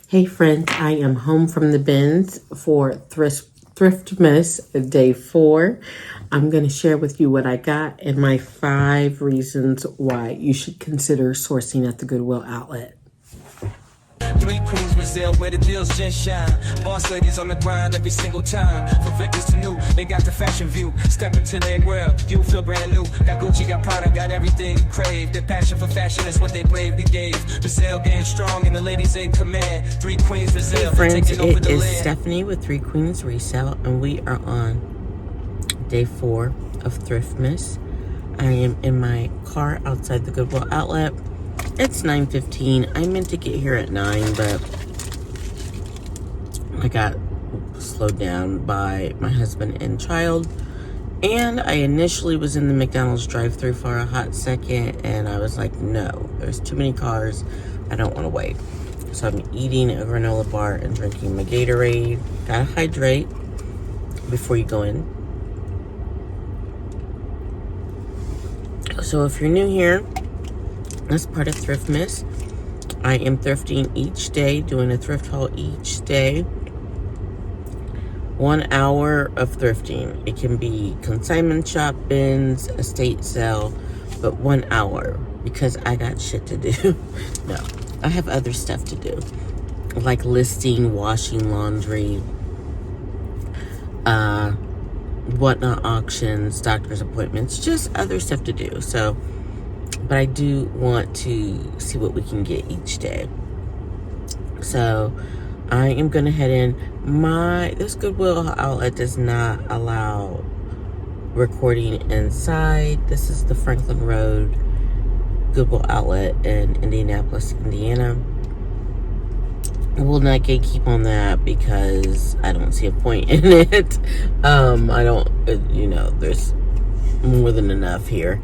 Hey friends, I am home from the bins for Thriftmas day 4. I'm going to share with you what I got and my 5 reasons why you should consider sourcing at the Goodwill Outlet. 3 queens resell where the deals just shine. Boss ladies on the grind every single time. From victors to new, they got the fashion view. Step into their world, you feel brand new. Got Gucci, got Prada, got everything you crave. Their passion for fashion is what they bravely gave. Resell getting strong and the ladies in command. 3 queens resell. Hey friends, it is Stephanie with 3 Queens Resell, and we are on day 4 of Thriftmas. I am in my car outside the Goodwill Outlet. It's 9:15. I meant to get here at 9, but I got slowed down by my husband and child. And I initially was in the McDonald's drive-thru for a hot second, and I was like, no, there's too many cars. I don't want to wait. So I'm eating a granola bar and drinking my Gatorade. Gotta hydrate before you go in. So if you're new here, as part of Thriftmas, I am thrifting each day, doing a thrift haul each day. 1 hour of thrifting. It can be consignment shop, bins, estate sale, but 1 hour because I got shit to do. No, I have other stuff to do, like listing, washing laundry, whatnot auctions, doctor's appointments, just other stuff to do. So, but I do want to see what we can get each day. So I am going to head in. This Goodwill Outlet does not allow recording inside. This is the Franklin Road Goodwill Outlet in Indianapolis, Indiana. I will not gatekeep on that because I don't see a point in it. I don't, there's more than enough here.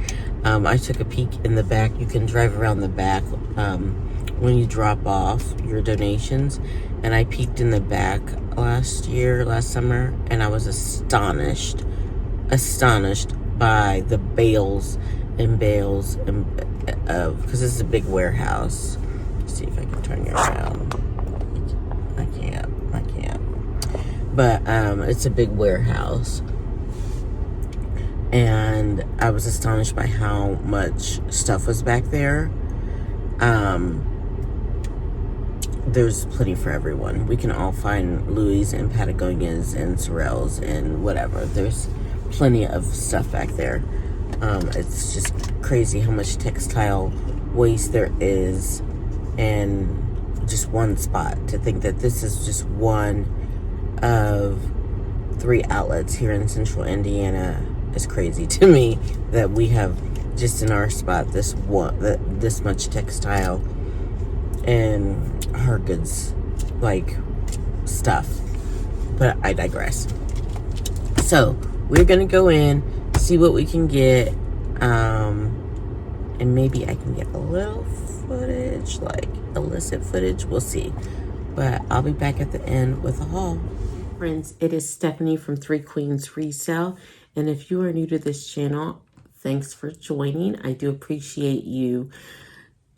I took a peek in the back. You can drive around the back when you drop off your donations. And I peeked in the back last summer, and I was astonished by the bales and because this is a big warehouse. Let's see if I can turn you around. I can't. But it's a big warehouse. And I was astonished by how much stuff was back there. There's plenty for everyone. We can all find Louis and Patagonias and Sorels and whatever. There's plenty of stuff back there. It's just crazy how much textile waste there is in just one spot. To think that this is just one of 3 outlets here in central Indiana is crazy to me, that we have just in our spot this much textile and hard goods like stuff. But I digress. So we're gonna go in, see what we can get, and maybe I can get a little footage, like illicit footage. We'll see. But I'll be back at the end with a haul. Friends, it is Stephanie from 3 Queens Resell. And if you are new to this channel, thanks for joining. I do appreciate you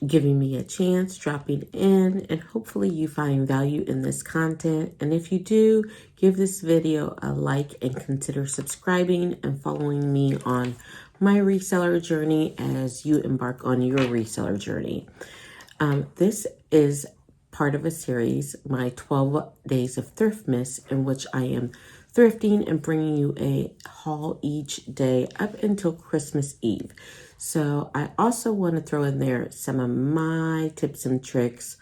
giving me a chance, dropping in, and hopefully you find value in this content. And if you do, give this video a like and consider subscribing and following me on my reseller journey as you embark on your reseller journey. This is part of a series, my 12 days of Thriftmas, in which I am thrifting and bringing you a haul each day up until Christmas Eve. So I also want to throw in there some of my tips and tricks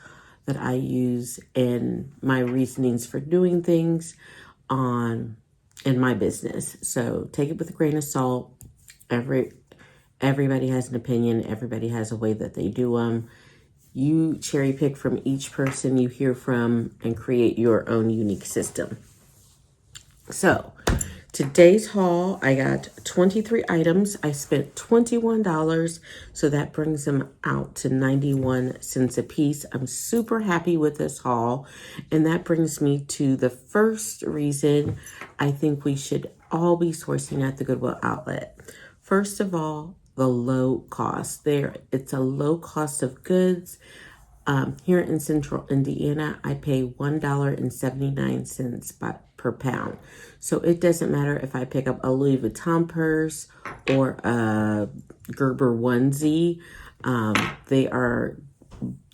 that I use in my reasonings for doing things in my business. So take it with a grain of salt. Everybody has an opinion. Everybody has a way that they do them. You cherry pick from each person you hear from and create your own unique system. So today's haul, I got 23 items. I spent $21, so that brings them out to 91 cents a piece. I'm super happy with this haul, and that brings me to the first reason I think we should all be sourcing at the Goodwill Outlet. First of all, the low cost. It's a low cost of goods. Here in Central Indiana, I pay $1.79 per pound. So it doesn't matter if I pick up a Louis Vuitton purse or a Gerber onesie. They are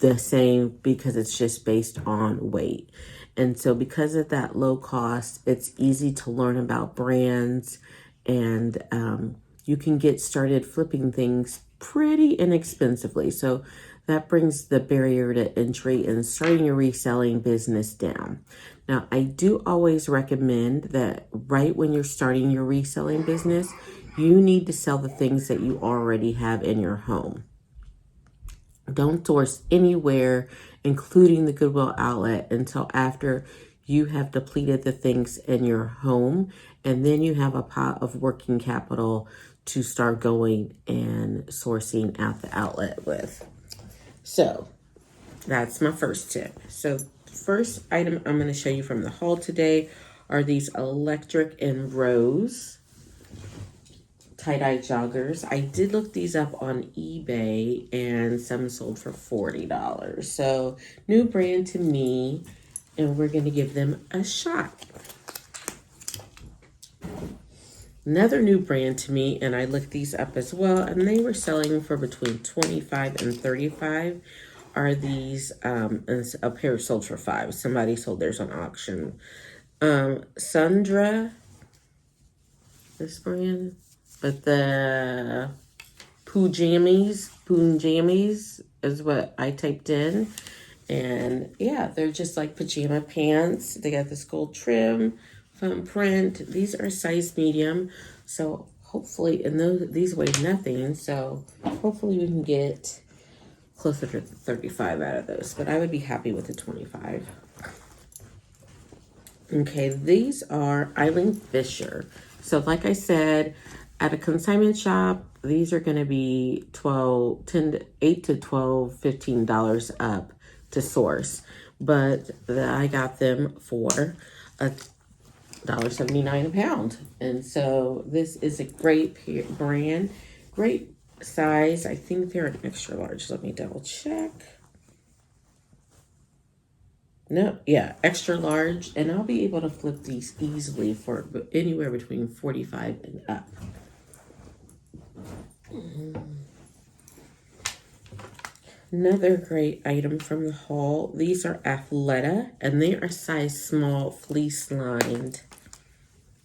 the same because it's just based on weight. And so because of that low cost, it's easy to learn about brands, and you can get started flipping things pretty inexpensively. So that brings the barrier to entry in starting your reselling business down. Now, I do always recommend that right when you're starting your reselling business, you need to sell the things that you already have in your home. Don't source anywhere, including the Goodwill Outlet, until after you have depleted the things in your home, and then you have a pot of working capital to start going and sourcing out the outlet with. So that's my first tip. So first item I'm going to show you from the haul today are these electric and rose tie-dye joggers. I did look these up on eBay, and some sold for $40. So new brand to me, and we're going to give them a shot. Another new brand to me, and I looked these up as well, and they were selling for between $25 and $35. Are these, a pair sold for $5. Somebody sold theirs on auction. Sundra, this brand, but the Poojamies is what I typed in. And yeah, they're just like pajama pants. They got this gold trim, fun print. These are size medium. So hopefully, and these weigh nothing. So hopefully we can get closer to 35 out of those. But I would be happy with the 25. Okay, these are Eileen Fisher. So like I said, at a consignment shop, these are going to be $8 to $12, $15 up to source. But I got them for $1.79 a pound. And so this is a great brand, great size. I think they're an extra large. Let me double check. No, yeah, extra large, and I'll be able to flip these easily for anywhere between 45 and up. Another great item from the haul. These are Athleta, and they are size small fleece lined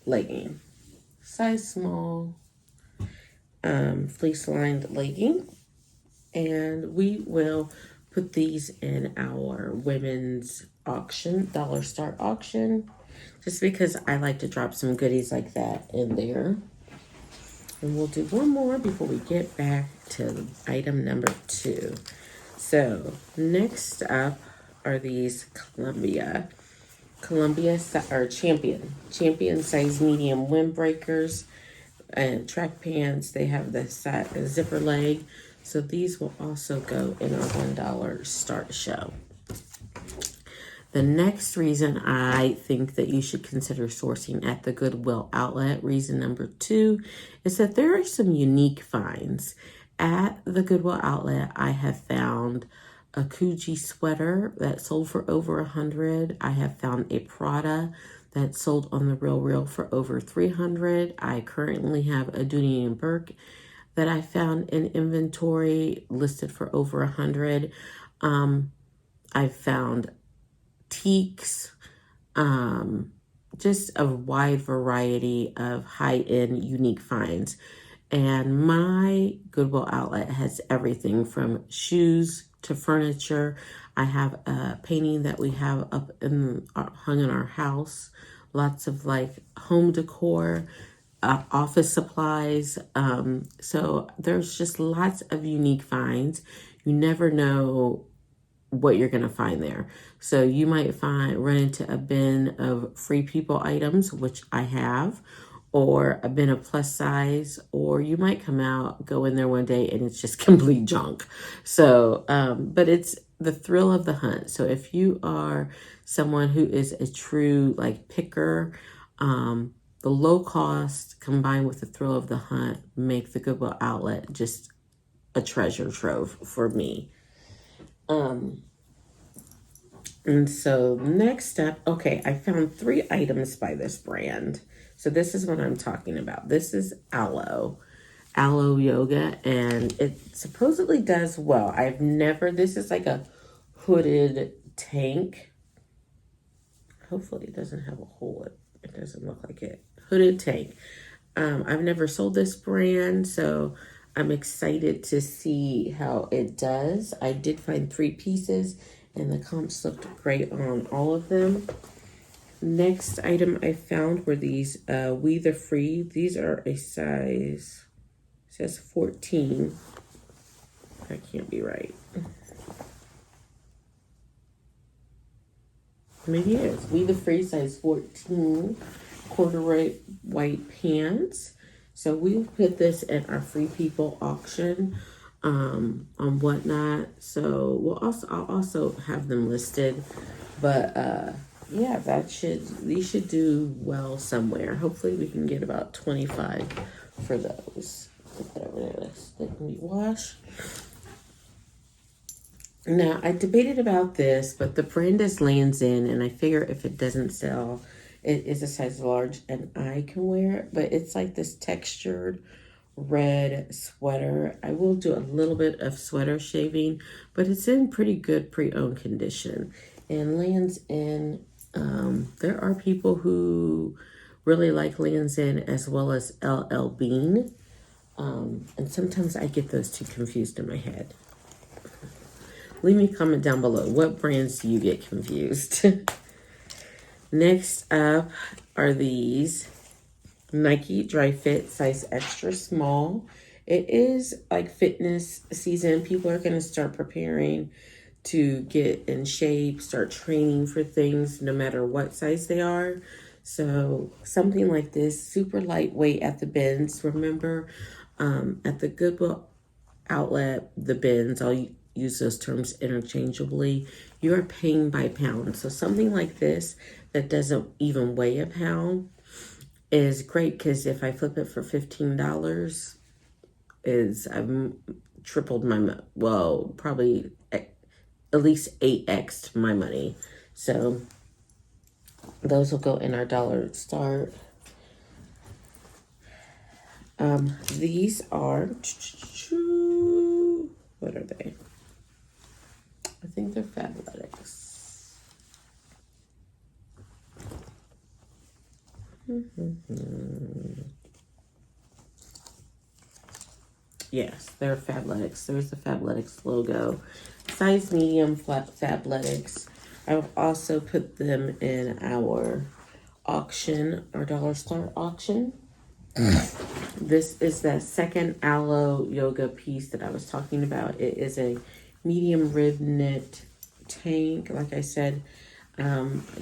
legging. Size small fleece lined legging, and we will put these in our women's auction, dollar start auction, just because I like to drop some goodies like that in there. And we'll do one more before we get back to item number 2. So next up are these Columbia or Champion size medium windbreakers and track pants. They have the zipper leg. So these will also go in our $1 start show. The next reason I think that you should consider sourcing at the Goodwill Outlet, reason number 2, is that there are some unique finds. At the Goodwill Outlet, I have found a Coogee sweater that sold for over $100. I have found a Prada that sold on the Real for over $300. I currently have a Dooney & Burke that I found in inventory listed for over $100. I found teaks, just a wide variety of high-end unique finds. And my Goodwill Outlet has everything from shoes to furniture. I have a painting that we have up hung in our house. Lots of like home decor, office supplies. So there's just lots of unique finds. You never know what you're going to find there. So you might run into a bin of free people items, which I have, or a bin of plus size, or you might go in there one day and it's just complete junk. So, but it's the thrill of the hunt. So if you are someone who is a true like picker, the low cost combined with the thrill of the hunt make the Goodwill Outlet just a treasure trove for me. And so next up, okay, I found 3 items by this brand. So this is what I'm talking about. This is Aloe Yoga, and it supposedly does well. This is like a hooded tank. Hopefully it doesn't have a hole. It doesn't look like it. Hooded tank. I've never sold this brand, so I'm excited to see how it does. I did find 3 pieces, and the comps looked great on all of them. Next item I found were these We the Free. These are a size, it says 14. That can't be right. Maybe it is. We the Free, size 14, corduroy white pants. So we'll put this at our Free People auction on Whatnot. So I'll also have them listed. But yeah, these should do well somewhere. Hopefully we can get about 25 for those. Whatever it is. They can be washed. Now, I debated about this, but the brand is Lands' End, and I figure if it doesn't sell, it is a size large, and I can wear it. But it's like this textured red sweater. I will do a little bit of sweater shaving, but it's in pretty good pre-owned condition. And Lands' End, there are people who really like Lands' End as well as LL Bean. And sometimes I get those two confused in my head. Leave me a comment down below. What brands do you get confused? Next up are these Nike Dry Fit size extra small. It is like fitness season. People are going to start preparing to get in shape, start training for things no matter what size they are. So something like this, super lightweight at the bins. Remember, at the Goodwill Outlet, the bins, I'll use those terms interchangeably, you are paying by pound. So something like this that doesn't even weigh a pound is great, because if I flip it for $15, I've tripled my, well, probably at least 8x my money. So those will go in our dollar start. These are, what are they? I think they're Fabletics. Yes, they're Fabletics. There's the Fabletics logo. Size medium Fabletics. I've also put them in our auction, our dollar store auction. This is the second Aloe Yoga piece that I was talking about. It is a medium rib knit tank. Like I said,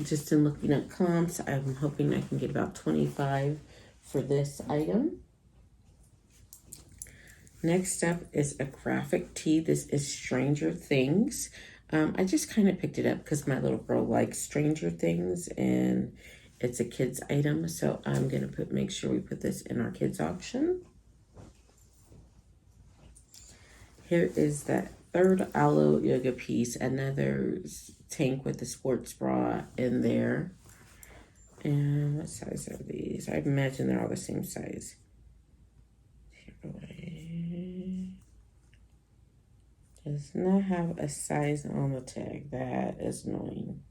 just in looking at comps, I'm hoping I can get about 25 for this item. Next up is a graphic tee. This is Stranger Things. I just kind of picked it up because my little girl likes Stranger Things, and it's a kid's item. So I'm going to make sure we put this in our kids auction. Here is that third Aloe Yoga piece, another tank with the sports bra in there. And what size are these? I imagine they're all the same size. Does not have a size on the tag. That is annoying.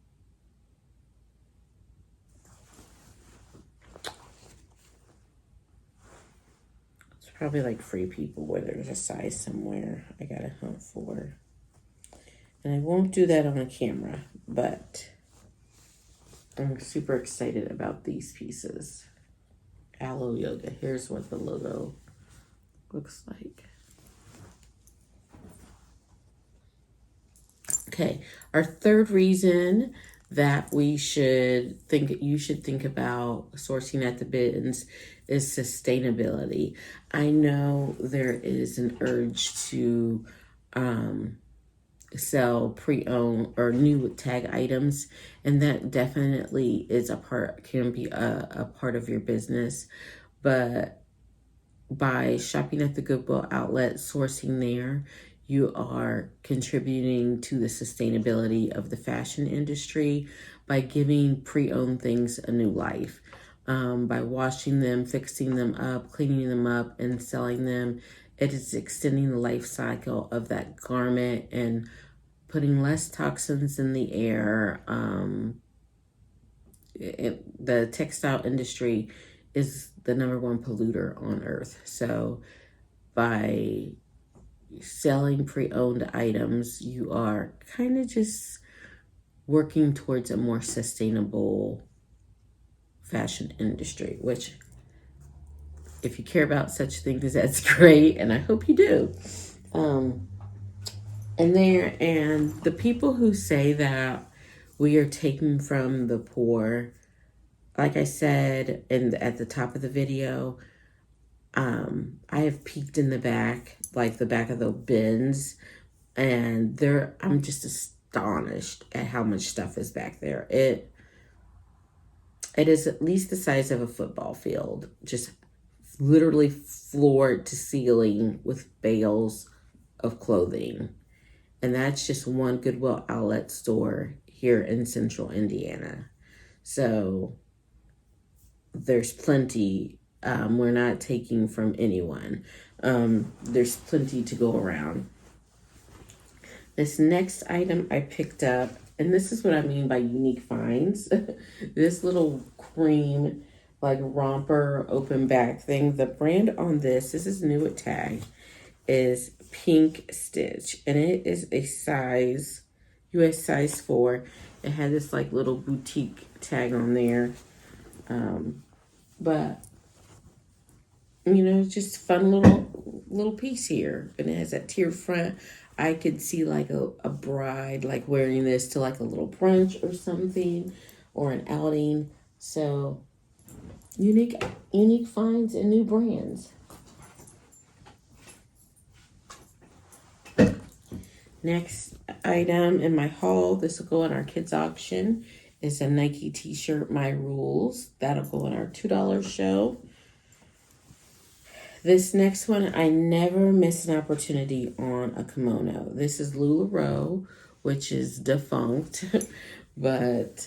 It's probably like Free People where there's a size somewhere I gotta hunt for. And I won't do that on a camera, but I'm super excited about these pieces. Aloe Yoga. Here's what the logo looks like. Okay, our third reason that you should think about sourcing at the bins is sustainability. I know there is an urge to sell pre-owned or new tag items, and that definitely is can be a part of your business. But by shopping at the Goodwill Outlet, sourcing there, you are contributing to the sustainability of the fashion industry by giving pre-owned things a new life. By washing them, fixing them up, cleaning them up, and selling them. It is extending the life cycle of that garment and putting less toxins in the air. The textile industry is the #1 polluter on earth. So by selling pre-owned items, you are kind of just working towards a more sustainable fashion industry, which if you care about such things, that's great, and I hope you do. And the people who say that we are taking from the poor, like I said at the top of the video, I have peeked in the back, like the back of the bins, and I'm just astonished at how much stuff is back there. It is at least the size of a football field, just literally floor to ceiling with bales of clothing. And that's just one Goodwill Outlet store here in central Indiana. So there's plenty. We're not taking from anyone. There's plenty to go around. This next item I picked up, and this is what I mean by unique finds. This little cream, like romper open back thing. The brand on this is new at Tag, is Pink Stitch, and it is a size, US size 4. It had this like little boutique tag on there. But you know, it's just fun little piece here. And it has that tiered front. I could see like a bride like wearing this to like a little brunch or something, or an outing. So unique finds and new brands. Next item in my haul, this will go in our kids auction, is a Nike t-shirt, My Rules. That'll go in our $2 show. This next one, I never miss an opportunity on a kimono. This is LuLaRoe, which is defunct, but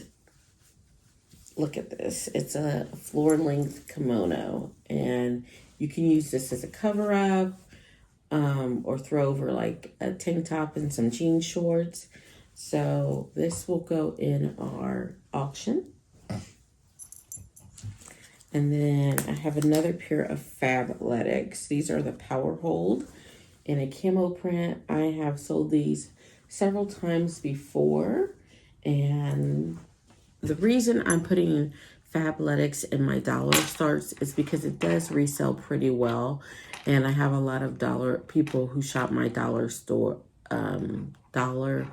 look at this. It's a floor-length kimono, and you can use this as a cover-up, or throw over like a tank top and some jean shorts. So this will go in our auction. And then I have another pair of Fabletics. These are the Power Hold in a camo print. I have sold these several times before, and the reason I'm putting Fabletics in my dollar starts is because it does resell pretty well, and I have a lot of people who shop my dollar store, dollar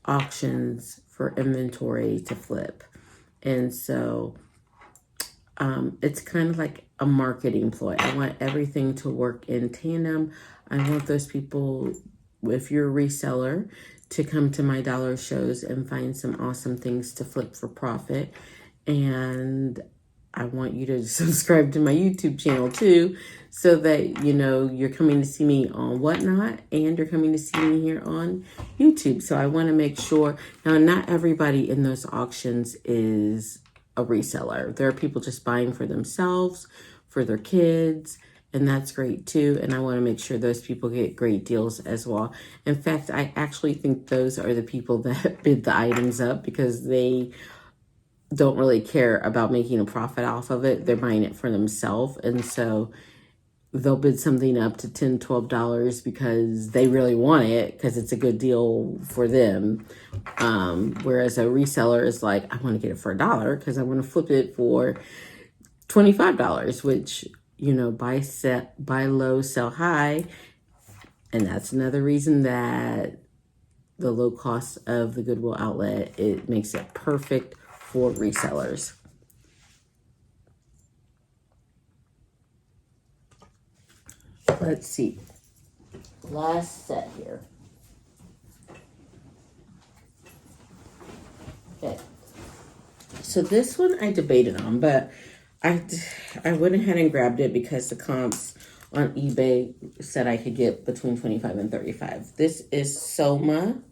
auctions for inventory to flip. And so it's kind of like a marketing ploy. I want everything to work in tandem. I want those people, if you're a reseller, to come to my dollar shows and find some awesome things to flip for profit. And I want you to subscribe to my YouTube channel too, so that, you know, you're coming to see me on Whatnot and you're coming to see me here on YouTube. So I want to make sure, now not everybody in those auctions is a reseller. There are people just buying for themselves, for their kids, and that's great too. And I want to make sure those people get great deals as well. In fact, I actually think those are the people that bid the items up, because they don't really care about making a profit off of it. They're buying it for themselves. And so they'll bid something up to $10, $12 because they really want it, because it's a good deal for them. Whereas a reseller is like, I want to get it for $1 because I want to flip it for $25, which, you know, buy low, sell high. And that's another reason that the low cost of the Goodwill Outlet, it makes it perfect for resellers. Let's see. Last set here. Okay. So this one I debated on, but I went ahead and grabbed it because the comps on eBay said I could get between 25 and 35. This is Soma,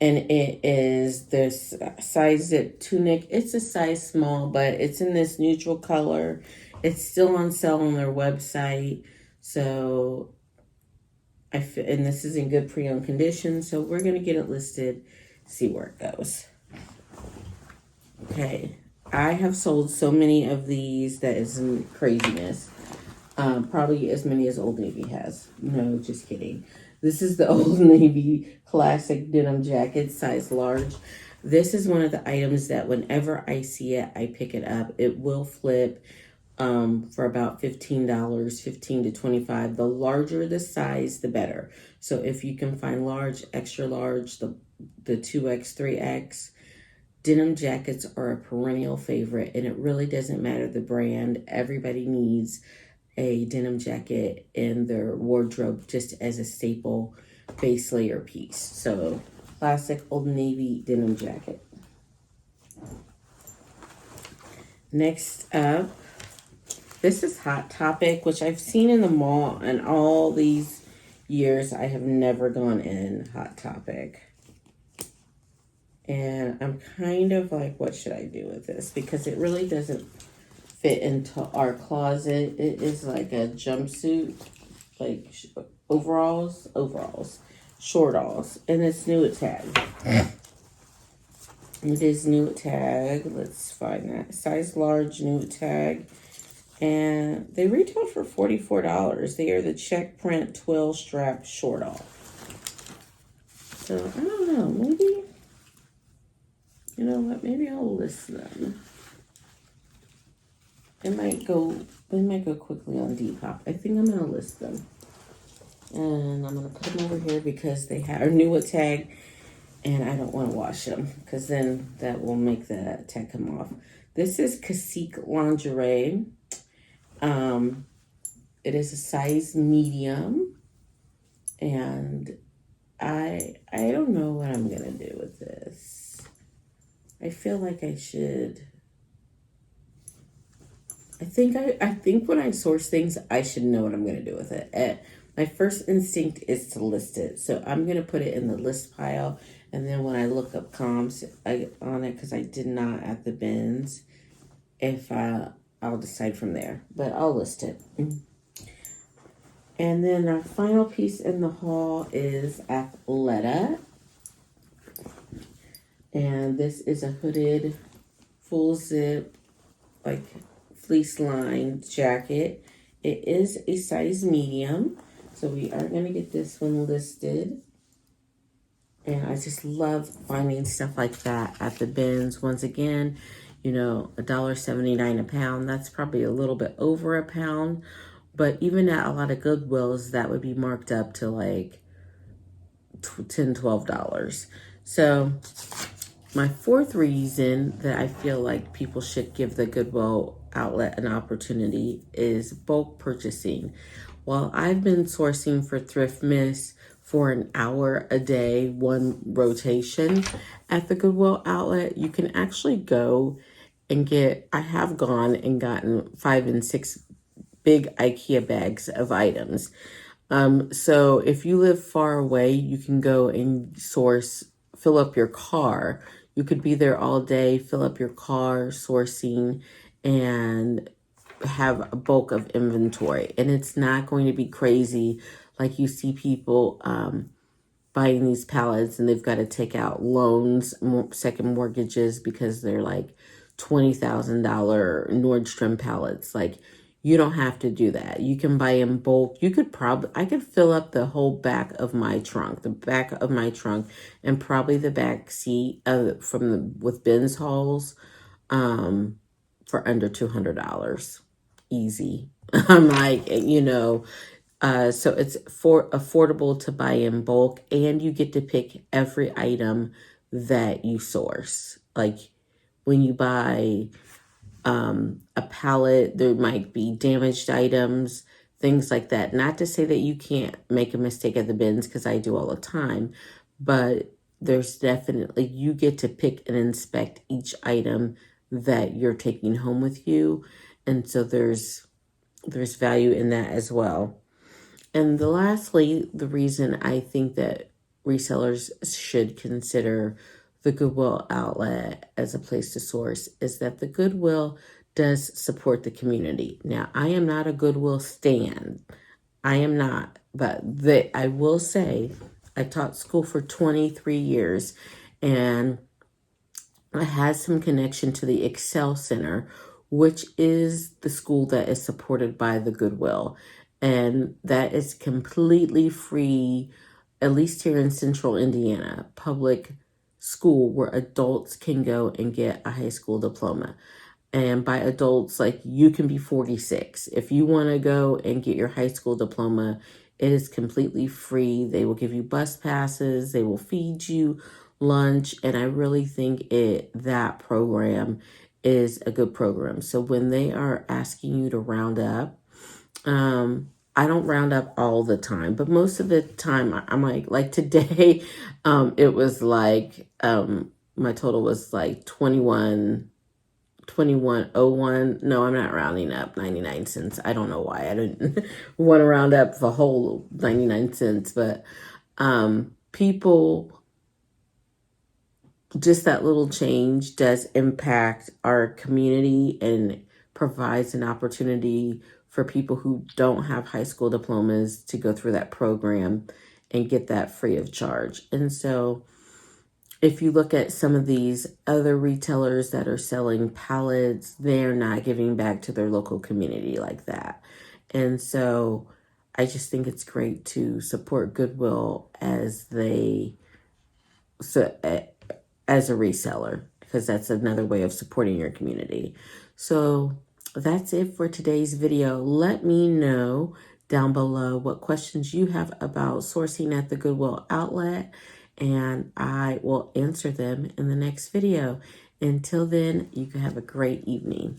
and it is this size zip tunic. It's a size small, but it's in this neutral color. It's still on sale on their website. So and this is in good pre-owned condition. So we're going to get it listed, see where it goes. Okay. I have sold so many of these that isn't craziness. Probably as many as Old Navy has. No, just kidding. This is the Old Navy classic denim jacket, size large. This is one of the items that whenever I see it, I pick it up. It will flip for about $15, $15 to $25. The larger the size, the better. So if you can find large, extra large, the 2X, 3X, denim jackets are a perennial favorite, and it really doesn't matter the brand. Everybody needs a denim jacket in their wardrobe just as a staple base layer piece. So classic Old Navy denim jacket. Next up, this is Hot Topic, which I've seen in the mall, and all these years I have never gone in Hot Topic. And I'm kind of like, what should I do with this? Because it really doesn't fit into our closet. It is like a jumpsuit, like overalls, shortalls, and it's new at tag. It is new at tag. Let's find that. Size large, new at tag. And they retail for $44. They are the check print twill strap shortall. So, I don't know. Maybe, you know what? Maybe I'll list them. They might go quickly on Depop. I think I'm going to list them. And I'm going to put them over here because they are new at tag. And I don't want to wash them because then that will make the tag come off. This is Cacique lingerie. It is a size medium. And I don't know what I'm going to do with this. I feel like I should... I think when I source things, I should know what I'm going to do with it. My first instinct is to list it. So I'm going to put it in the list pile. And then when I look up comps on it, because I did not at the bins, I'll decide from there. But I'll list it. And then our final piece in the haul is Athleta. And this is a hooded, full zip, like fleece lined jacket. It is a size medium. So we are going to get this one listed. And I just love finding stuff like that at the bins. Once again, you know, $1.79 a pound. That's probably a little bit over a pound. But even at a lot of Goodwills, that would be marked up to like $10, $12. So my fourth reason that I feel like people should give the Goodwill Outlet an opportunity is bulk purchasing. While I've been sourcing for Thriftmas for an hour a day, one rotation at the Goodwill Outlet, you can actually go and I have gone and gotten 5 and 6 big IKEA bags of items. So if you live far away, you can go and fill up your car. You could be there all day, fill up your car, sourcing, and have a bulk of inventory. And it's not going to be crazy like you see people buying these pallets and they've got to take out loans, second mortgages, because they're like $20,000 Nordstrom pallets. Like, you don't have to do that. You can buy in bulk. I could fill up the whole back of my trunk, and probably the back seat with bins hauls, for under $200. Easy. I'm like, so it's affordable to buy in bulk, and you get to pick every item that you source. Like when you buy a pallet, there might be damaged items, things like that. Not to say that you can't make a mistake at the bins, because I do all the time, but there's definitely, you get to pick and inspect each item that you're taking home with you. And so there's there's value in that as well. And lastly, the reason I think that resellers should consider the Goodwill Outlet as a place to source is that the Goodwill does support the community. Now, I am not a Goodwill stan. I am not, but I will say I taught school for 23 years, and I had some connection to the Excel Center, which is the school that is supported by the Goodwill. And that is completely free, at least here in central Indiana, public school where adults can go and get a high school diploma. And by adults, like, you can be 46. If you want to go and get your high school diploma, it is completely free. They will give you bus passes. They will feed you lunch. And I really think that program is a good program. So when they are asking you to round up, I don't round up all the time, but most of the time I'm like today, it was like, my total was like 2101. No, I'm not rounding up 99 cents. I don't know why I didn't want to round up the whole 99 cents, but people, just that little change does impact our community and provides an opportunity for people who don't have high school diplomas to go through that program and get that free of charge. And so if you look at some of these other retailers that are selling pallets, they're not giving back to their local community like that. And so I just think it's great to support Goodwill as a reseller, because that's another way of supporting your community. So that's it for today's video. Let me know down below what questions you have about sourcing at the Goodwill Outlet, and I will answer them in the next video. Until then, you can have a great evening.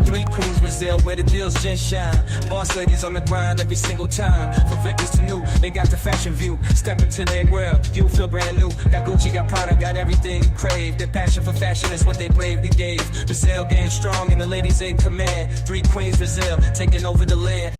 Three queens resell where the deals just shine. Boss ladies on the grind every single time. From victims to new, they got the fashion view. Step into their world, you feel brand new. Got Gucci, got Prada, got everything you crave. Their passion for fashion is what they bravely gave. Resell game strong and the ladies in command. Three queens resell, taking over the land.